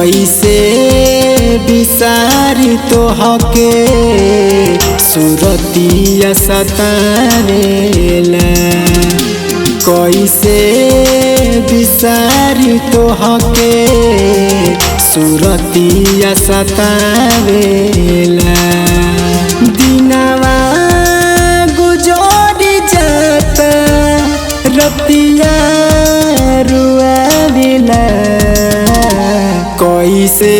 कैसे बिसारी तोहके सुरतिया सतावेला। कैसे बिसारी तोहके सुरतिया सतावेला। दिनवा गुजरी जाता रतिया रुआवेला। कैसे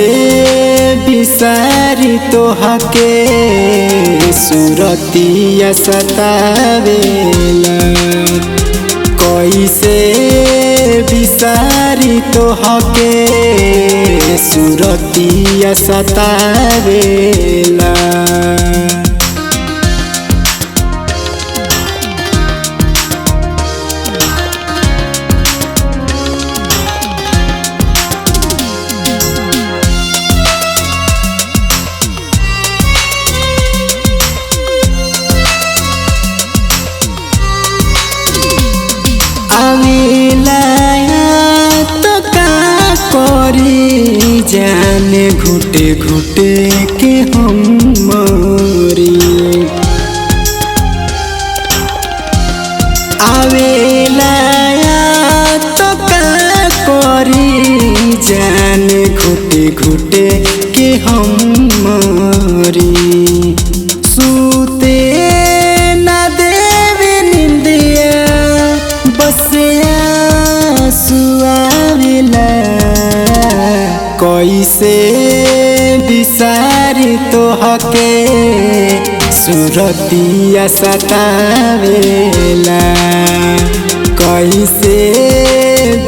बिसारी तोहके सुरतिया सतावेला। कैसे बिसारी तोहके सुरतिया सतावेला। तो का करी जाने घुटे घुटे के हम मरी। आवेला तो का करी जाने घुटे घुटे के हम मरी। सूते ना देवे निंदिया बसिया सुआवेला। कैसे बिसारी तोहके सुरतिया सतावेला। कैसे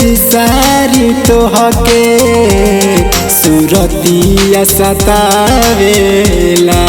बिसारी तोहके सुरतिया सतावेला।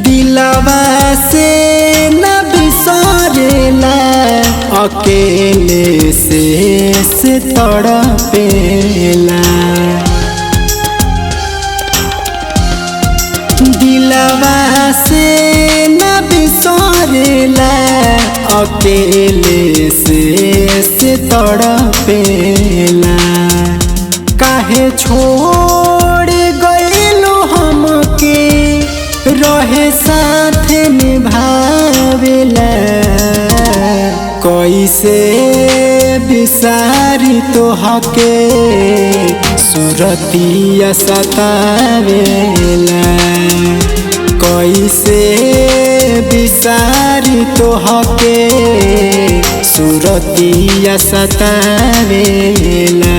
दिलवा से न बिसरेला अकेले से तड़पेला। दिलवा से न बिसरेला अकेले से तड़पेला। काहे छोड़ गइलो हमके रहे साथ निभावेला। कैसे बिसारी तोहके सुरतिया सतावेला। कैसे बिसारी तोहके सुरतिया सतावेला।